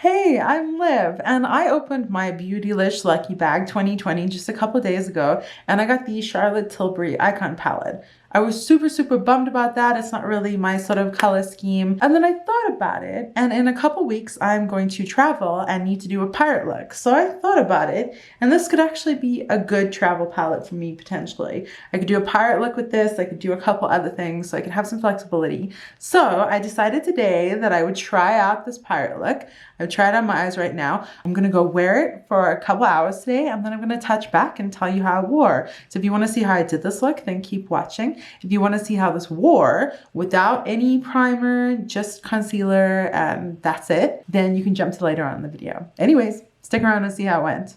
Hey, I'm Liv, and I opened my Beautylish Lucky Bag 2020 just a couple days ago, and I got the Charlotte Tilbury Icon Palette. I was super bummed about that. It's not really my sort of color scheme. And then I thought about it, and in a couple weeks, I'm going to travel and need to do a pirate look. So I thought about it, and this could actually be a good travel palette for me, potentially. I could do a pirate look with this. I could do a couple other things, so I could have some flexibility. So I decided today that I would try out this pirate look. I've tried on my eyes right now. I'm gonna go wear it for a couple hours today, and then I'm gonna touch back and tell you how I wore. So if you wanna see how I did this look, then keep watching. If you wanna see how this wore without any primer, just concealer, and that's it, then you can jump to later on in the video. Anyways, stick around and see how it went.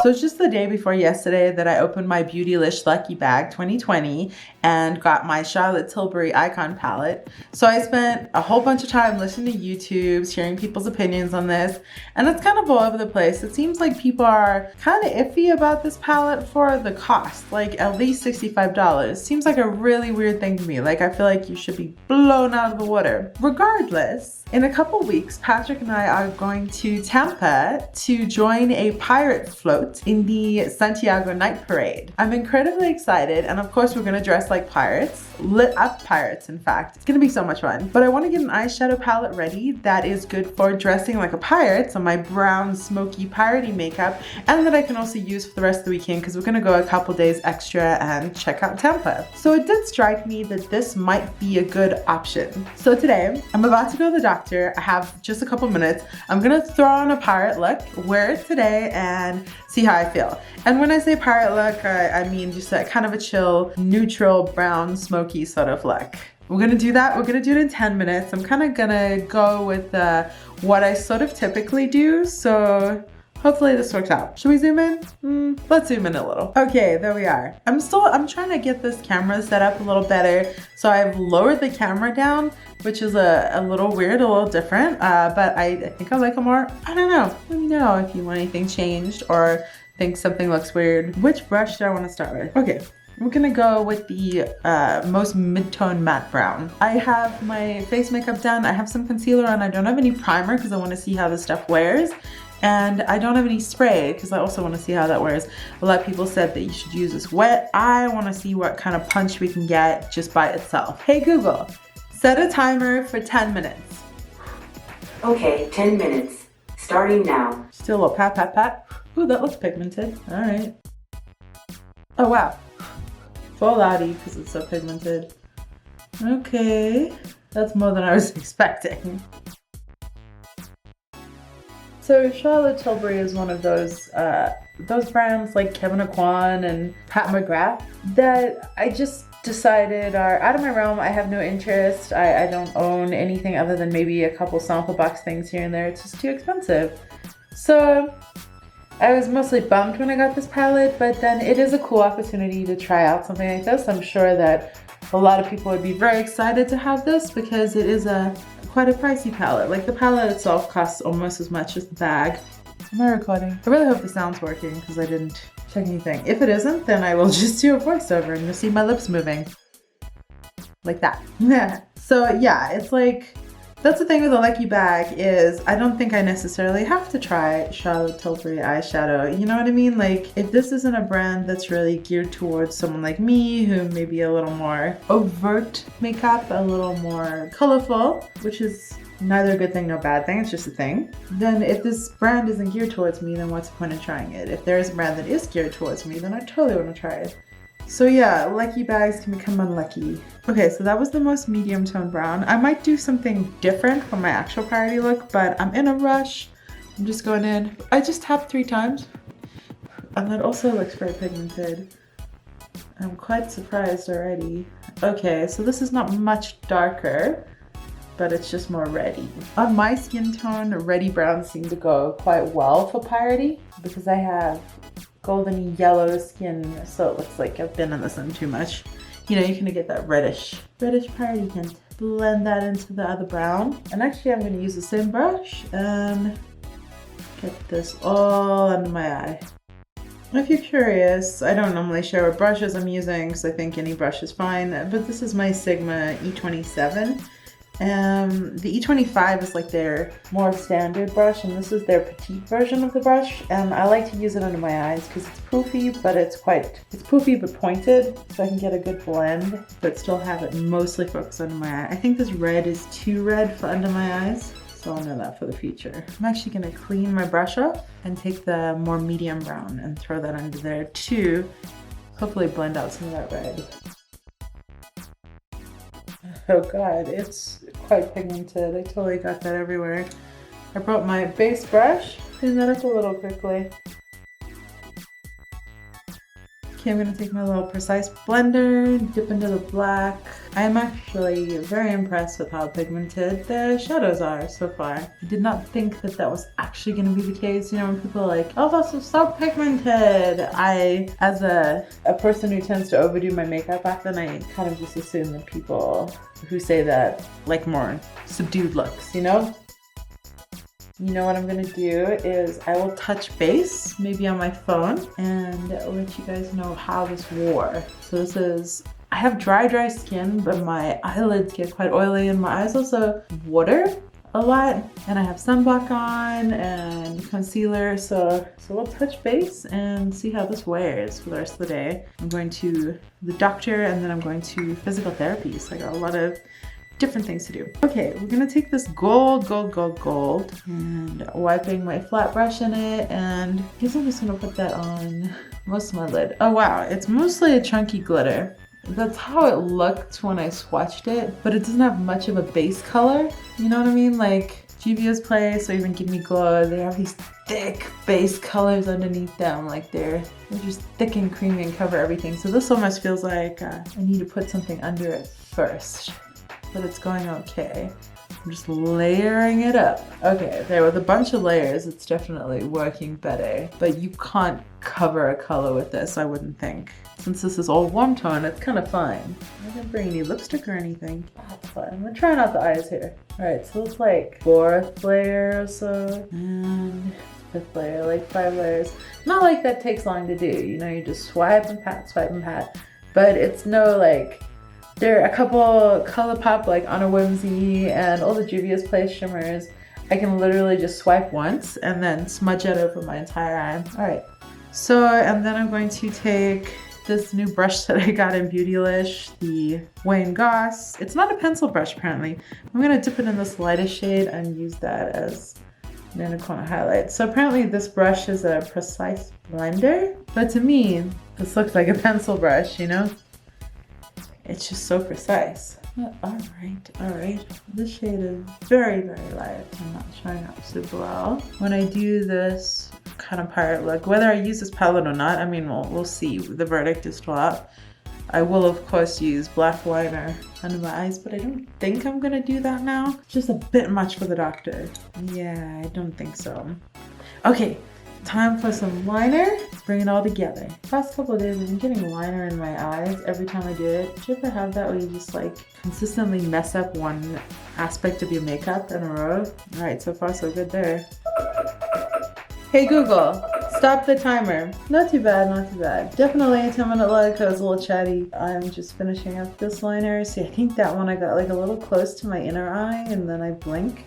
So it's just the day before yesterday that I opened my Beautylish Lucky Bag 2020 and got my Charlotte Tilbury Icon Palette. So I spent a whole bunch of time listening to YouTubes, hearing people's opinions on this, and it's kind of all over the place. It seems like people are kind of iffy about this palette for the cost, like at least $65. Seems like a really weird thing to me. Like I feel like you should be blown out of the water. Regardless, in a couple weeks, Patrick and I are going to Tampa to join a pirate float in the Sant Yago Knight Parade. I'm incredibly excited, and of course we're gonna dress like pirates, lit up pirates in fact. It's gonna be so much fun. But I wanna get an eyeshadow palette ready that is good for dressing like a pirate, so my brown smoky piratey makeup, and that I can also use for the rest of the weekend because we're gonna go a couple days extra and check out Tampa. So it did strike me that this might be a good option. So today, I'm about to go to the doctor. I have just a couple minutes. I'm gonna throw on a pirate look, wear it today, and see how I feel. And when I say pirate look, I mean just a kind of a chill, neutral, brown, smoky sort of look. We're gonna do that. We're gonna do it in 10 minutes. I'm kind of gonna go with what I sort of typically do. So hopefully this works out. Should we zoom in? Let's zoom in a little. Okay, there we are. I'm trying to get this camera set up a little better. So I've lowered the camera down, which is a little weird, a little different, but I think I like it more. I don't know. Let me know if you want anything changed or think something looks weird. Which brush do I want to start with? Okay. We're gonna go with the most mid-tone matte brown. I have my face makeup done. I have some concealer on. I don't have any primer because I want to see how this stuff wears. And I don't have any spray because I also want to see how that wears. A lot of people said that you should use this wet. I want to see what kind of punch we can get just by itself. Hey Google, set a timer for 10 minutes. Okay, 10 minutes. Starting now. Still a little pat, pat, pat. Ooh, that looks pigmented. All right. Oh, wow. Full outie because it's so pigmented. Okay. That's more than I was expecting. So Charlotte Tilbury is one of those brands like Kevin Aucoin and Pat McGrath that I just decided are out of my realm. I have no interest. I don't own anything other than maybe a couple sample box things here and there. It's just too expensive. So I was mostly bummed when I got this palette, but then it is a cool opportunity to try out something like this. I'm sure that a lot of people would be very excited to have this because it is quite a pricey palette. Like the palette itself costs almost as much as the bag. Am I recording? I really hope the sound's working because I didn't check anything. If it isn't, then I will just do a voiceover and you'll see my lips moving. Like that. So yeah, it's like, that's the thing with the Lucky Bag is I don't think I necessarily have to try Charlotte Tilbury eyeshadow. You know what I mean? Like if this isn't a brand that's really geared towards someone like me who may be a little more overt makeup, a little more colorful, which is neither a good thing nor bad thing, it's just a thing. Then if this brand isn't geared towards me, then what's the point of trying it? If there is a brand that is geared towards me, then I totally want to try it. So yeah, Lucky Bags can become unlucky. Okay, so that was the most medium tone brown. I might do something different from my actual party look, but I'm in a rush. I'm just going in. I just tapped 3 times. And that also looks very pigmented. I'm quite surprised already. Okay, so this is not much darker, but it's just more reddy. On my skin tone, reddy brown seemed to go quite well for party because I have golden yellow skin, so it looks like I've been in the sun too much. You know, you can get that reddish party hint. Blend that into the other brown. And actually I'm gonna use the same brush and get this all under my eye. If you're curious, I don't normally share what brushes I'm using because I think any brush is fine, but this is my Sigma E27. The E25 is like their more standard brush, and this is their petite version of the brush. And I like to use it under my eyes because it's poofy, but it's poofy but pointed, so I can get a good blend, but still have it mostly focused under my eye. I think this red is too red for under my eyes, so I'll know that for the future. I'm actually gonna clean my brush off and take the more medium brown and throw that under there to hopefully blend out some of that red. Oh god, it's quite pigmented. I totally got that everywhere. I brought my base brush, clean that up a little quickly. Okay, I'm gonna take my little Precise blender, dip into the black. I'm actually very impressed with how pigmented the shadows are so far. I did not think that that was actually gonna be the case. You know, when people are like, oh, this is so pigmented. As a person who tends to overdo my makeup often, I kind of just assume that people who say that like more subdued looks, you know? You know what I'm gonna do is I will touch base, maybe on my phone, and let you guys know how this wore. So this is, I have dry skin, but my eyelids get quite oily and my eyes also water a lot. And I have sunblock on and concealer, so we'll touch base and see how this wears for the rest of the day. I'm going to the doctor and then I'm going to physical therapy, so I got a lot of different things to do. Okay, we're gonna take this gold and wiping my flat brush in it, and I guess I'm just gonna put that on most of my lid. Oh wow, it's mostly a chunky glitter. That's how it looked when I swatched it, but it doesn't have much of a base color. You know what I mean? Like Juvia's Place or even Give Me Glow, they have these thick base colors underneath them. Like they're just thick and creamy and cover everything. So this almost feels like I need to put something under it first. But it's going okay. I'm just layering it up. Okay, there with a bunch of layers, it's definitely working better. But you can't cover a color with this, I wouldn't think. Since this is all warm tone, it's kind of fine. I didn't bring any lipstick or anything. That's fine. I'm gonna try out the eyes here. All right, so it's like 4th layer or so. And 5th layer, like 5 layers. Not like that takes long to do. You know, you just swipe and pat. But it's no like, there are a couple ColourPop like on a whimsy and all the Juvia's Place shimmers. I can literally just swipe once and then smudge it over my entire eye. All right, so and then I'm going to take this new brush that I got in Beautylish, the Wayne Goss. It's not a pencil brush apparently. I'm gonna dip it in this lightest shade and use that as an inner corner highlight. So apparently this brush is a Precise blender, but to me, this looks like a pencil brush, you know? It's just so precise. All right. This shade is very light and not showing up super well. When I do this kind of pirate look, whether I use this palette or not, I mean, we'll see. The verdict is still out. I will, of course, use black liner under my eyes, but I don't think I'm gonna do that now. It's just a bit much for the doctor. Yeah, I don't think so. Okay. Time for some liner. Let's bring it all together. Past couple of days I've been getting liner in my eyes every time I do it. Do you ever have that where you just like consistently mess up one aspect of your makeup in a row? Alright, so far so good there. Hey Google, stop the timer. Not too bad. Definitely a 10-minute look. I was a little chatty. I'm just finishing up this liner. See, I think that one I got like a little close to my inner eye and then I blink.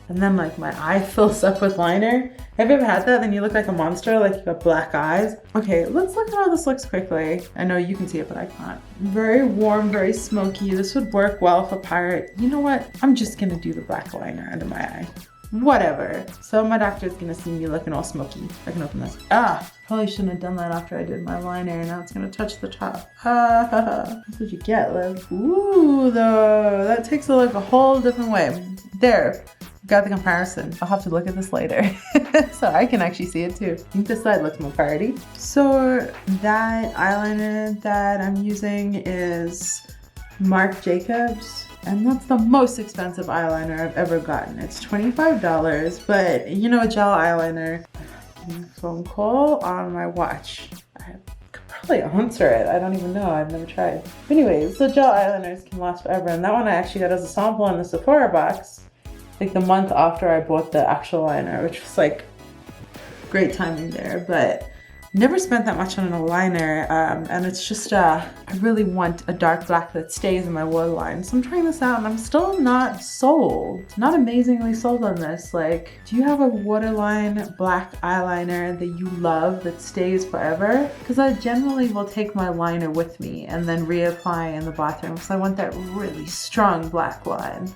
And then like my eye fills up with liner. Have you ever had that? Then you look like a monster, like you got black eyes. Okay, let's look at how this looks quickly. I know you can see it, but I can't. Very warm, very smoky. This would work well for pirate. You know what? I'm just gonna do the black liner under my eye. Whatever. So my doctor's gonna see me looking all smoky. I can open this. Probably shouldn't have done that after I did my liner. Now it's gonna touch the top. That's what you get, Liv. Ooh, though, that takes a look a whole different way. There. Got the comparison. I'll have to look at this later so I can actually see it too. I think this side looks more party. So that eyeliner that I'm using is Marc Jacobs, and that's the most expensive eyeliner I've ever gotten. It's $25, but you know, a gel eyeliner. Phone call on my watch. I could probably answer it. I don't even know. I've never tried. Anyways, so gel eyeliners can last forever, and that one I actually got as a sample in the Sephora box. Like the month after I bought the actual liner, which was like great timing there. But Never spent that much on an eyeliner, and it's just, I really want a dark black that stays in my waterline. So I'm trying this out and I'm still not sold. Not amazingly sold on this. Like, do you have a waterline black eyeliner that you love that stays forever? Because I generally will take my liner with me and then reapply in the bathroom because I want that really strong black line.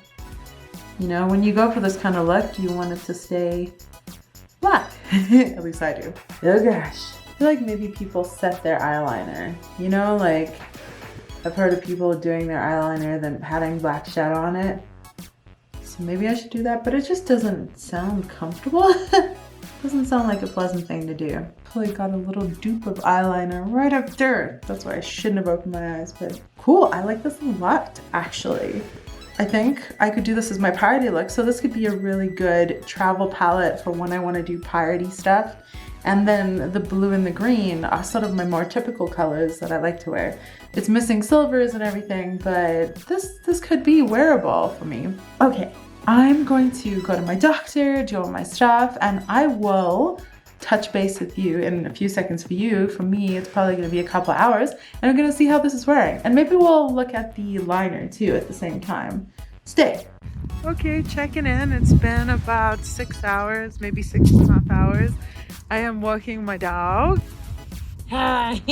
You know, when you go for this kind of look, you want it to stay black. At least I do. Oh gosh. I feel like maybe people set their eyeliner. You know, like I've heard of people doing their eyeliner then adding black shadow on it. So maybe I should do that, but it just doesn't sound comfortable. Doesn't sound like a pleasant thing to do. Probably got a little dupe of eyeliner right up there. That's why I shouldn't have opened my eyes, but cool. I like this a lot, actually. I think I could do this as my party look. So this could be a really good travel palette for when I want to do party stuff. And then the blue and the green are sort of my more typical colors that I like to wear. It's missing silvers and everything, but this could be wearable for me. Okay, I'm going to go to my doctor, do all my stuff, and I will touch base with you in a few seconds for you. For me, it's probably gonna be a couple hours, and I'm gonna see how this is wearing. And maybe we'll look at the liner too at the same time. Stay. Okay, checking in. It's been about 6 hours, maybe 6.5 hours. I am walking my dog. Hi.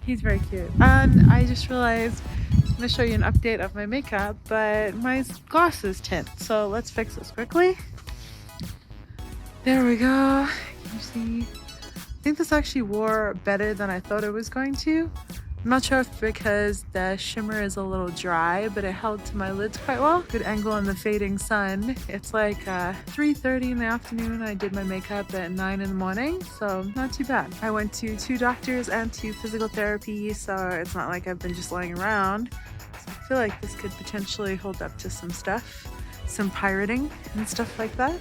He's very cute. And I just realized I'm gonna show you an update of my makeup, but my glasses tint. So let's fix this quickly. There we go. Can you see? I think this actually wore better than I thought it was going to. I'm not sure if because the shimmer is a little dry, but it held to my lids quite well. Good angle in the fading sun. It's like 3:30 in the afternoon. I did my makeup at 9 in the morning, so not too bad. I went to 2 doctors and 2 physical therapy, so it's not like I've been just laying around. So I feel like this could potentially hold up to some stuff, some pirating and stuff like that.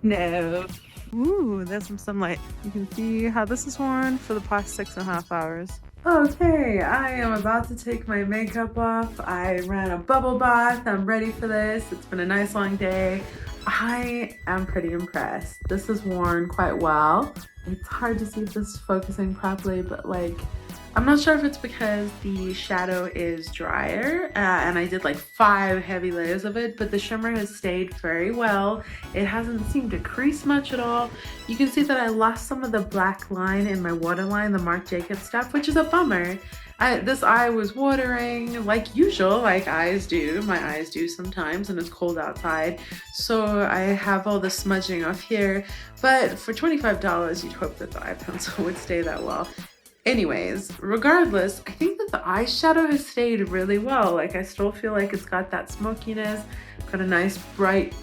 No. Ooh, there's some sunlight. You can see how this is worn for the past 6.5 hours. Okay, I am about to take my makeup off. I ran a bubble bath. I'm ready for this. It's been a nice long day. I am pretty impressed. This is worn quite well. It's hard to see if this is focusing properly, but like, I'm not sure if it's because the shadow is drier and I did like 5 heavy layers of it, but the shimmer has stayed very well. It hasn't seemed to crease much at all. You can see that I lost some of the black line in my waterline, the Marc Jacobs stuff, which is a bummer. This eye was watering like usual, like eyes do. My eyes do sometimes, and it's cold outside. So I have all the smudging off here, but for $25, you'd hope that the eye pencil would stay that well. Anyways, regardless, I think that the eyeshadow has stayed really well. Like I still feel like it's got that smokiness, got a nice bright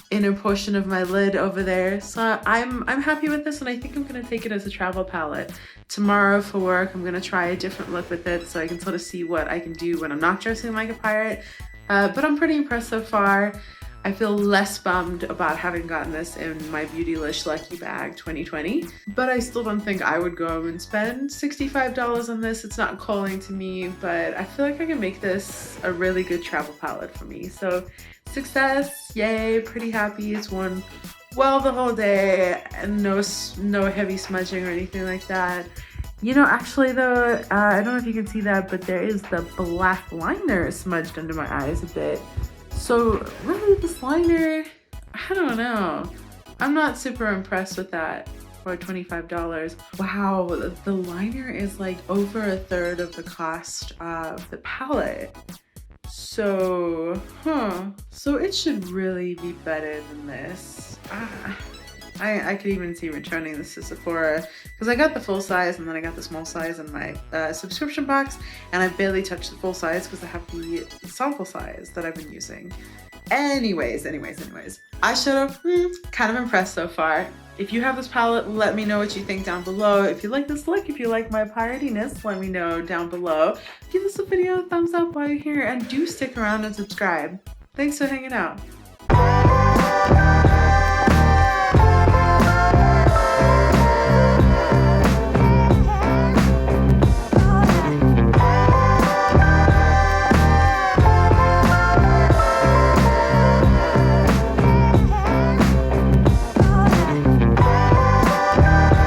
inner portion of my lid over there. So I'm happy with this, and I think I'm gonna take it as a travel palette. Tomorrow for work, I'm gonna try a different look with it so I can sort of see what I can do when I'm not dressing like a pirate. But I'm pretty impressed so far. I feel less bummed about having gotten this in my Beautylish Lucky Bag 2020, but I still don't think I would go and spend $65 on this. It's not calling to me, but I feel like I can make this a really good travel palette for me. So success, yay, pretty happy. It's worn well the whole day and no heavy smudging or anything like that. You know, actually though, I don't know if you can see that, but there is the black liner smudged under my eyes a bit. So really this liner, I don't know. I'm not super impressed with that for $25. Wow, the liner is like over 1/3 of the cost of the palette. So, so it should really be better than this. I could even see returning this to Sephora because I got the full size and then I got the small size in my subscription box, and I barely touched the full size because I have the sample size that I've been using. Anyways, eyeshadow, kind of impressed so far. If you have this palette, let me know what you think down below. If you like this look, if you like my piratiness, let me know down below. Give this video a thumbs up while you're here, and do stick around and subscribe. Thanks for hanging out.